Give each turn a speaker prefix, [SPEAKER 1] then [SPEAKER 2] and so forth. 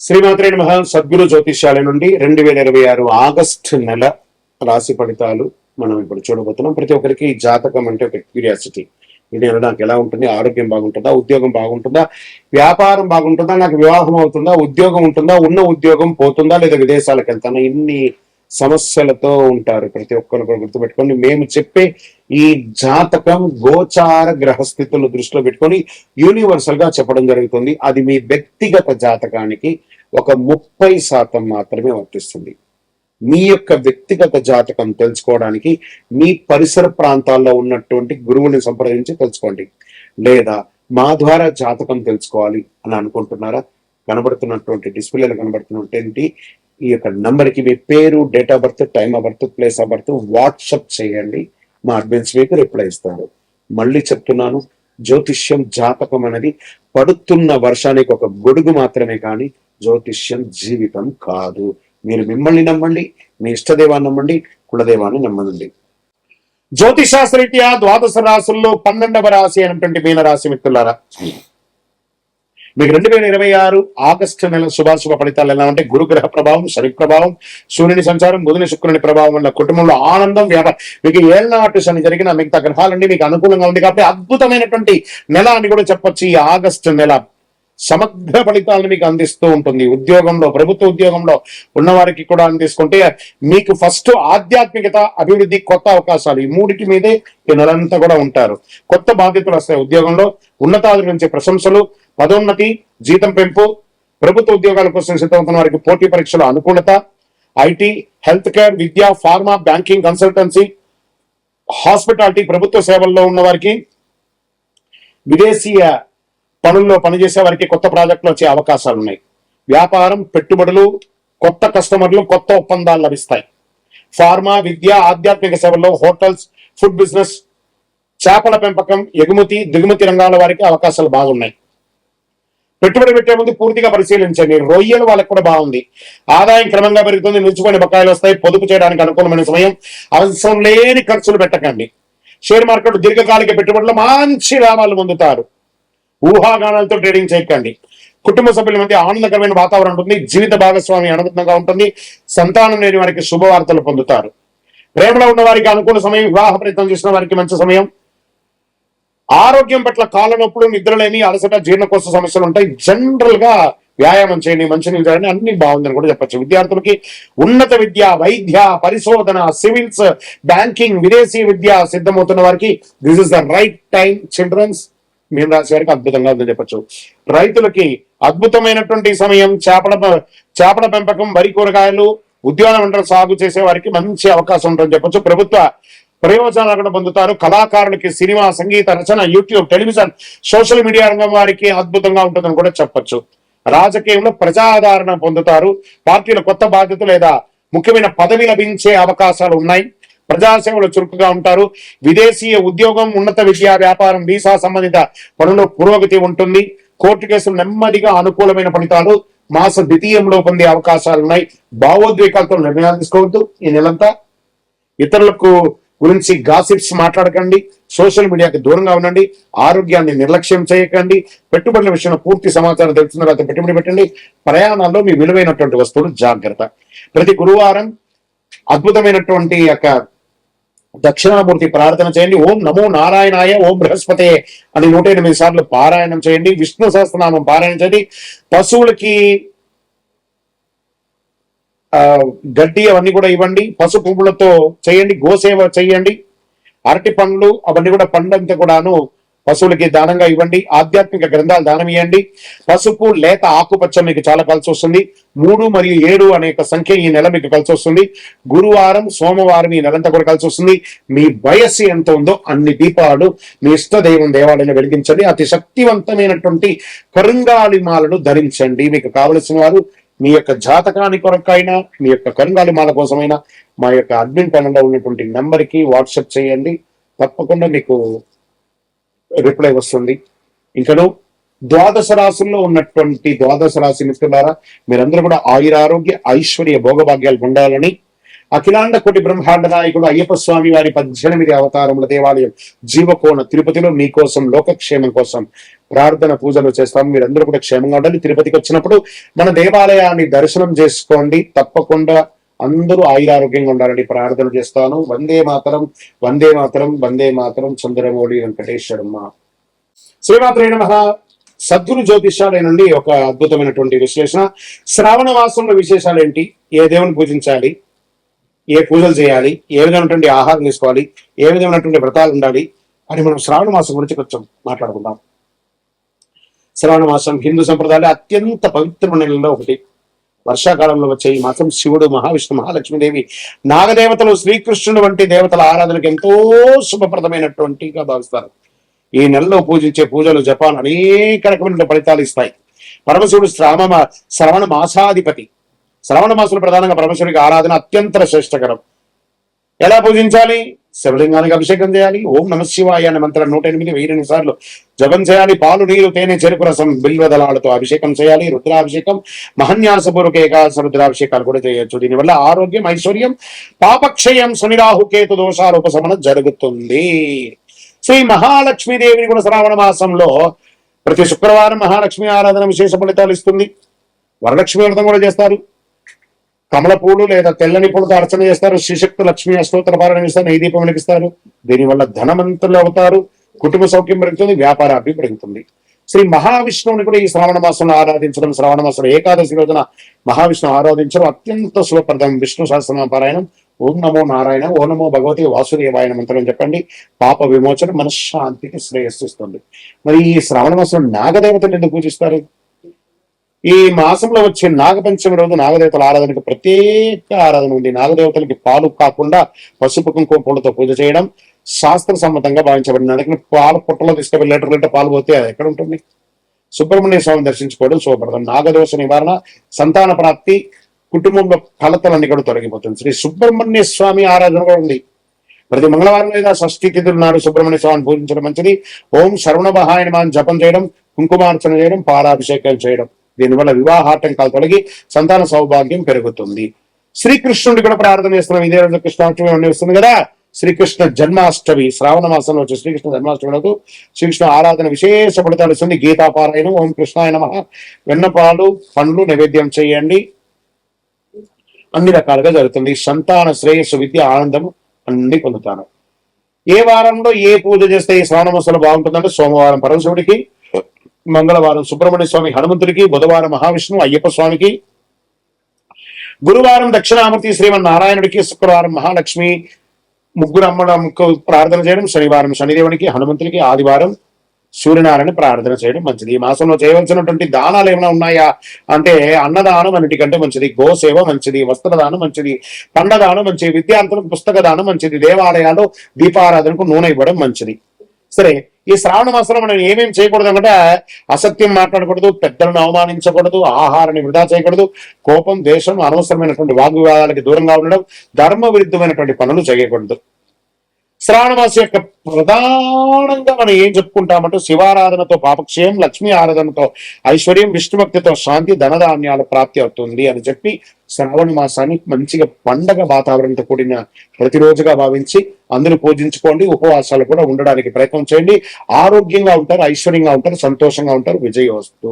[SPEAKER 1] శ్రీమాత్రే నమః. సద్గురు జ్యోతిష్యాల నుండి 2026 ఆగస్టు నెల రాశి ఫలితాలు మనం ఇప్పుడు చూడబోతున్నాం. ప్రతి ఒక్కరికి జాతకం అంటే ఒక క్యూరియాసిటీ. ఇది నాకు ఎలా ఉంటుంది, ఆరోగ్యం బాగుంటుందా, ఉద్యోగం బాగుంటుందా, వ్యాపారం బాగుంటుందా, నాకు వివాహం అవుతుందా, ఉద్యోగం ఉంటుందా, ఉన్న ఉద్యోగం పోతుందా, లేదా విదేశాలకు వెళ్తానా, ఇన్ని సమస్యలతో ఉంటారు. ప్రతి ఒక్కరు కూడా గుర్తుపెట్టుకొని మేము చెప్పే ఈ జాతకం గోచార గ్రహస్థితులు దృష్టిలో పెట్టుకొని యూనివర్సల్ గా చెప్పడం జరుగుతుంది. అది మీ వ్యక్తిగత జాతకానికి ఒక 30% మాత్రమే వర్తిస్తుంది. మీ యొక్క వ్యక్తిగత జాతకం తెలుసుకోవడానికి మీ పరిసర ప్రాంతాల్లో ఉన్నటువంటి గురువుని సంప్రదించి తెలుసుకోండి. లేదా మా ద్వారా జాతకం తెలుసుకోవాలి అని అనుకుంటున్నారా? కనబడుతున్నటువంటి డిస్ప్లేలో కనబడుతున్నటువంటి ఈ యొక్క నంబర్కి మీ పేరు, date of birth, time of birth, place of birth WhatsApp చేయండి. మా అడ్మిన్స్ మీకు రిప్లై ఇస్తారు. మళ్ళీ చెప్తున్నాను, జ్యోతిష్యం జాతకం అనేది పడుతున్న వర్షానికి ఒక గొడుగు మాత్రమే, కానీ జ్యోతిష్యం జీవితం కాదు. మీరు మిమ్మల్ని నమ్మండి, మీ ఇష్టదేవాన్ని నమ్మండి, కులదేవాన్ని నమ్మండి. జ్యోతిషాస్త్రరీత్యా ద్వాదశ రాశుల్లో 12వ రాశి అయినటువంటి మీనరాశి మిత్రులారా, మీకు 2026 ఆగస్టు నెల శుభాశుభ ఫలితాలు ఎలా అంటే, గురుగ్రహ ప్రభావం, శని ప్రభావం, సూర్యుని సంచారం, బుధుని శుక్రుని ప్రభావం వల్ల కుటుంబంలో ఆనందం, వ్యాపారం. మీకు ఏళ్లనాటి శని జరిగిన మిగతా గ్రహాలన్నీ మీకు అనుకూలంగా ఉంది కాబట్టి అద్భుతమైనటువంటి నెల అని కూడా చెప్పొచ్చు. ఈ ఆగస్టు నెల సమగ్ర ఫలితాలను మీకు అందిస్తూ ఉంటుంది. ఉద్యోగంలో, ప్రభుత్వ ఉద్యోగంలో ఉన్న వారికి కూడా అందిస్తుంటే మీకు ఫస్ట్ ఆధ్యాత్మికత, అభివృద్ధి, కొత్త అవకాశాలు, ఈ మూడిటి మీదే ఈ నెలంతా కూడా ఉంటారు. కొత్త బాధ్యతలు వస్తాయి. ఉద్యోగంలో ఉన్నతాధికారుల నుంచి ప్రశంసలు, పదోన్నతి, జీతం పెంపు, ప్రభుత్వ ఉద్యోగాల కోసం సిద్ధమవుతున్న వారికి పోటీ పరీక్షల అనుకూలత, IT, health care, Vidya, pharma, banking, consultancy, hospitality, ప్రభుత్వ సేవల్లో ఉన్న వారికి, విదేశీయ పనుల్లో పనిచేసే వారికి కొత్త ప్రాజెక్టులు వచ్చే అవకాశాలు ఉన్నాయి. వ్యాపారం, పెట్టుబడులు, కొత్త కస్టమర్లు, కొత్త ఒప్పందాలు లభిస్తాయి. ఫార్మా, విద్య, ఆధ్యాత్మిక సేవల్లో, హోటల్స్, ఫుడ్ బిజినెస్, చేపల పెంపకం, ఎగుమతి, దిగుమతి రంగాల వారికి అవకాశాలు బాగున్నాయి. పెట్టుబడి పెట్టే ముందు పూర్తిగా పరిశీలించండి. రొయ్యలు వాళ్ళకి కూడా బాగుంది. ఆదాయం క్రమంగా పెరుగుతుంది. నిలిచిపోయిన బకాయిలు వస్తాయి. పొదుపు చేయడానికి అనుకూలమైన సమయం. అవసరం లేని ఖర్చులు పెట్టకండి. షేర్ మార్కెట్ దీర్ఘకాలిక పెట్టుబడులు మంచి లాభాలు పొందుతారు. ఊహాగానాలతో ట్రేడింగ్ చేయకండి. కుటుంబ సభ్యుల మధ్య ఆనందకరమైన వాతావరణం ఉంటుంది. జీవిత భాగస్వామి అనుకూలంగా ఉంటుంది. సంతానం లేని వారికి శుభవార్తలు పొందుతారు. ప్రేమలో ఉన్న వారికి అనుకూల సమయం. వివాహ ప్రయత్నం చేసిన వారికి మంచి సమయం. ఆరోగ్యం పట్ల కాళ్ళ నొప్పులు, నిద్రలేమి, అలసట, జీర్ణకోశ సమస్యలు ఉంటాయి. జనరల్ గా వ్యాయామం చేయండి, మంచి నీళ్ళు తాగండి, అన్ని బాగుందని కూడా చెప్పచ్చు. విద్యార్థులకి ఉన్నత విద్య, వైద్య, పరిశోధన, సివిల్స్, బ్యాంకింగ్, విదేశీ విద్య సిద్ధమవుతున్న వారికి this is the right time. Children's, మీన రాశి వారికి అద్భుతంగా ఉందని చెప్పచ్చు. రైతులకి అద్భుతమైనటువంటి సమయం. చేపల పెంపకం, వరి, కూరగాయలు, ఉద్యాన పంటల సాగు చేసే వారికి మంచి అవకాశం ఉంటుందని చెప్పచ్చు. ప్రభుత్వ ప్రయోజనాలు కూడా పొందుతారు. కళాకారులకి సినిమా, సంగీత రచన, యూట్యూబ్, టెలివిజన్, సోషల్ మీడియా రంగం వారికి అద్భుతంగా ఉంటుందని కూడా చెప్పచ్చు. రాజకీయంలో ప్రజాదరణ పొందుతారు. పార్టీల కొత్త బాధ్యత లేదా ముఖ్యమైన పదవి లభించే అవకాశాలు ఉన్నాయి. ప్రజాసేవలు చురుకుగా ఉంటారు. విదేశీయ ఉద్యోగం, ఉన్నత విద్య, వ్యాపారం, వీసా సంబంధిత పనులు పురోగతి ఉంటుంది. కోర్టు కేసులు నెమ్మదిగా అనుకూలమైన ఫలితాలు మాస ద్వితీయంలో పొందే అవకాశాలు ఉన్నాయి. భావోద్వేగాలతో నిర్ణయాలు తీసుకోవద్దు ఈ నెలంతా. ఇతరులకు గురించి గాసిప్స్ మాట్లాడకండి. సోషల్ మీడియాకి దూరంగా ఉండండి. ఆరోగ్యాన్ని నిర్లక్ష్యం చేయకండి. పెట్టుబడుల విషయంలో పూర్తి సమాచారం తెలుసుకున్న తర్వాత పెట్టుబడి పెట్టండి. ప్రయాణాల్లో మీ విలువైనటువంటి వస్తువులు జాగ్రత్త. ప్రతి గురువారం అద్భుతమైనటువంటి యొక్క దక్షిణామూర్తి ప్రార్థన చేయండి. ఓం నమో నారాయణాయ, ఓం బృహస్పతే అని 108 సార్లు పారాయణం చేయండి. విష్ణు సహస్రనామం పారాయణం చేయండి. పశువులకి గడ్డి అవన్నీ కూడా ఇవ్వండి. పసు పువ్వులతో చేయండి. గోసేవ చేయండి. అరటి పండ్లు అవన్నీ కూడా పండ్లంతా కూడాను పశువులకి దానంగా ఇవ్వండి. ఆధ్యాత్మిక గ్రంథాలు దానం ఇవ్వండి. పసుపు, లేత ఆకుపచ్చ మీకు చాలా కలిసి వస్తుంది. 3 మరియు 7 అనే సంఖ్య ఈ నెల మీకు కలిసి వస్తుంది. గురువారం, సోమవారం ఈ నెలంతా కూడా కలిసి వస్తుంది. మీ వయస్సు ఎంత ఉందో అన్ని దీపాలు మీ ఇష్టదైవం దేవాలయంలో వెలిగించండి. అతి శక్తివంతమైనటువంటి కరుంగాలి మాలను ధరించండి. మీకు కావలసిన వారు మీ యొక్క జాతకానికి కొరకైనా, మీ యొక్క కరుంగాలి మాల కోసమైనా మా యొక్క అడ్మిన్ ప్యానెల్లో ఉన్నటువంటి నెంబర్కి వాట్సాప్ చేయండి. తప్పకుండా మీకు రిప్లై వస్తుంది. ఇంకను ద్వాదశ రాశుల్లో ఉన్నటువంటి ద్వాదశ రాశి మిత్రులారా, మీరందరూ కూడా ఆయురారోగ్య, ఐశ్వర్య, భోగభాగ్యాలు ఉండాలని అఖిలాండ కోటి బ్రహ్మాండ నాయకుడు అయ్యప్ప స్వామి వారి 18 అవతారముల దేవాలయం జీవకోన తిరుపతిలో మీకోసం లోకక్షేమం కోసం ప్రార్థన పూజలు చేస్తాం. మీరందరూ కూడా క్షేమంగా ఉండాలి. తిరుపతికి వచ్చినప్పుడు మన దేవాలయాన్ని దర్శనం చేసుకోండి. తప్పకుండా అందరూ ఆయురారోగ్యంగా ఉండాలని ప్రార్థన చేస్తాను. వందే మాతరం, వందే మాతరం, వందే మాతరం. చంద్రమౌళి వెంకటేశ్వరమ్మ. శ్రీమాత్రే నమః. సద్గురు జ్యోతిష్యాలయ నుండి ఒక అద్భుతమైనటువంటి విశ్లేషణ. శ్రావణ మాసంలో విశేషాలు ఏంటి, ఏ దేవుని పూజించాలి, ఏ పూజలు చేయాలి, ఏ విధమైనటువంటి ఆహారం తీసుకోవాలి, ఏ విధమైనటువంటి వ్రతాలు ఉండాలి అని మనం శ్రావణ మాసం గురించి కొంచెం మాట్లాడుకుందాం. శ్రావణ మాసం హిందూ సంప్రదాయాలు అత్యంత పవిత్రమైన నెలలో ఒకటి. వర్షాకాలంలో వచ్చే ఈ మాసం శివుడు, మహావిష్ణు, మహాలక్ష్మీదేవి, నాగదేవతలు, శ్రీకృష్ణుడు వంటి దేవతల ఆరాధనకు ఎంతో శుభప్రదమైనటువంటిగా భావిస్తారు. ఈ నెలలో పూజించే పూజలు, జపాలు అనేక రకమైన ఫలితాలు ఇస్తాయి. పరమశివుడు శ్రవణ మాసాధిపతి. శ్రవణ మాసంలో ప్రధానంగా పరమశివుడికి ఆరాధన అత్యంత శ్రేష్టకరం. ఎలా పూజించాలి? శివలింగానికి అభిషేకం చేయాలి. ఓం నమ శివాయ అనే మంత్రం 108 1000 సార్లు జపం చేయాలి. పాలు, నీరు, తేనె, చెరుకు రసం, బిల్వదళాలతో అభిషేకం చేయాలి. రుద్రాభిషేకం, మహన్యాసపూర్వక ఏకాదశ రుద్రాభిషేకాలు కూడా చేయొచ్చు. దీనివల్ల ఆరోగ్యం, ఐశ్వర్యం, పాపక్షయం, శనిరాహు కేతు దోషాల ఉపశమనం జరుగుతుంది. శ్రీ మహాలక్ష్మీదేవిని కూడా శ్రావణ మాసంలో ప్రతి శుక్రవారం మహాలక్ష్మి ఆరాధన విశేష ఫలితాలు ఇస్తుంది. వరలక్ష్మి వ్రతం కూడా చేస్తారు. కమల పూలు లేదా తెల్లని పూలతో అర్చన చేస్తారు. శ్రీశక్తి లక్ష్మి అష్టోత్తర పారాయణ చేస్తారు. నెయ్యి దీపం వెలిగిస్తారు. దీనివల్ల ధనవంతులు అవుతారు. కుటుంబ సౌఖ్యం పెరుగుతుంది. వ్యాపారాభి పెరుగుతుంది. శ్రీ మహావిష్ణువుని కూడా ఈ శ్రావణ మాసంలో ఆరాధించడం, శ్రావణ మాసంలో ఏకాదశి రోజున మహావిష్ణువు ఆరాధించడం అత్యంత శుభప్రదం. విష్ణు సహస్రనామ పారాయణం, ఓం నమో నారాయణ, ఓ నమో భగవతి వాసుదేవాయన మంత్రం చెప్పండి. పాప విమోచన, మనశ్శాంతికి శ్రేయస్సిస్తుంది. మరి ఈ శ్రావణ మాసంలో నాగదేవతలు ఎందుకు పూజిస్తారు? ఈ మాసంలో వచ్చే నాగపంచమి రోజు నాగదేవతల ఆరాధనకు ప్రత్యేక ఆరాధన ఉంది. నాగదేవతలకి పాలు కాకుండా పసుపు కుంకుమ పూలతో పూజ చేయడం శాస్త్ర సమ్మతంగా భావించబడింది. అందుకని పాలు పుట్టలో తీసుకెళ్ళి లీటర్ పాలు పోతే అది ఎక్కడ ఉంటుంది? సుబ్రహ్మణ్య స్వామిని దర్శించుకోవడం శుభప్రదం. నాగదోష నివారణ, సంతాన ప్రాప్తి, కుటుంబంలో కలతలన్నీ కూడా తొలగిపోతుంది. శ్రీ సుబ్రహ్మణ్య స్వామి ఆరాధన కూడా ఉంది. ప్రతి మంగళవారం లేదా షష్ఠి తిథుల నాడు సుబ్రహ్మణ్య స్వామిని పూజించడం మంచిది. ఓం శరవణమహాయ నమః జపం చేయడం, కుంకుమార్చన చేయడం, పాలాభిషేకం చేయడం. దీనివల్ల వివాహాటంకాలు తొలగి సంతాన సౌభాగ్యం పెరుగుతుంది. శ్రీకృష్ణుడి కూడా ప్రార్థన చేస్తున్నాం. ఇదే రోజు కృష్ణాష్టమి వస్తుంది కదా. శ్రీకృష్ణ జన్మాష్టమి శ్రావణ మాసంలో వచ్చే శ్రీకృష్ణ జన్మాష్టమి రోజు శ్రీకృష్ణ ఆరాధన విశేష ఫలితాలు ఇస్తుంది. గీతాపారాయణం, ఓం కృష్ణాయ నమః, వెన్నపాలు, పండ్లు నైవేద్యం చేయండి. అన్ని రకాలుగా జరుగుతుంది. సంతాన శ్రేయస్సు, విద్య, ఆనందము అన్ని పొందుతాను. ఏ వారంలో ఏ పూజ చేస్తే ఈ శ్రావణ మాసంలో బాగుంటుందంటే సోమవారం పరమశివుడికి, మంగళవారం సుబ్రహ్మణ్య స్వామి హనుమంతుడికి, బుధవారం మహావిష్ణువు అయ్యప్ప స్వామికి, గురువారం దక్షిణామూర్తి శ్రీమన్నారాయణుడికి, శుక్రవారం మహాలక్ష్మి ముగ్గురు అమ్మకు ప్రార్థన చేయడం, శనివారం శనిదేవునికి, హనుమంతుడికి, ఆదివారం సూర్యనారాయణ ప్రార్థన చేయడం మంచిది. ఈ మాసంలో చేయవలసినటువంటి దానాలు ఏమైనా ఉన్నాయా అంటే అన్నదానం అన్నిటికంటే మంచిది, గోసేవ మంచిది, వస్త్రదానం మంచిది, పండదానం మంచిది, విద్యార్థులకు పుస్తక దానం మంచిది, దేవాలయాల్లో దీపారాధనకు నూనె ఇవ్వడం మంచిది. సరే, ఈ శ్రావణ మాసంలో మనం ఏమేమి చేయకూడదు అంటే అసత్యం మాట్లాడకూడదు, పెద్దలను అవమానించకూడదు, ఆహారాన్ని వృధా చేయకూడదు, కోపం, ద్వేషం, అనవసరమైనటువంటి వాగ్వివాదాలకి దూరంగా ఉండడం, ధర్మ విరుద్ధమైనటువంటి పనులు చేయకూడదు. శ్రావణ మాసం యొక్క ప్రధానంగా మనం ఏం చెప్పుకుంటామంటే శివారాధనతో పాపక్షయం, లక్ష్మీ ఆరాధనతో ఐశ్వర్యం, విష్ణుభక్తితో శాంతి, ధనధాన్యాల ప్రాప్తి అవుతుంది అని చెప్పి శ్రావణ మాసాన్ని మంచిగా పండగ వాతావరణంతో కూడిన ప్రతిరోజుగా భావించి అందరూ పూజించుకోండి. ఉపవాసాలు కూడా ఉండడానికి ప్రయత్నం చేయండి. ఆరోగ్యంగా ఉంటారు, ఐశ్వర్యంగా ఉంటారు, సంతోషంగా ఉంటారు. విజయోస్తు.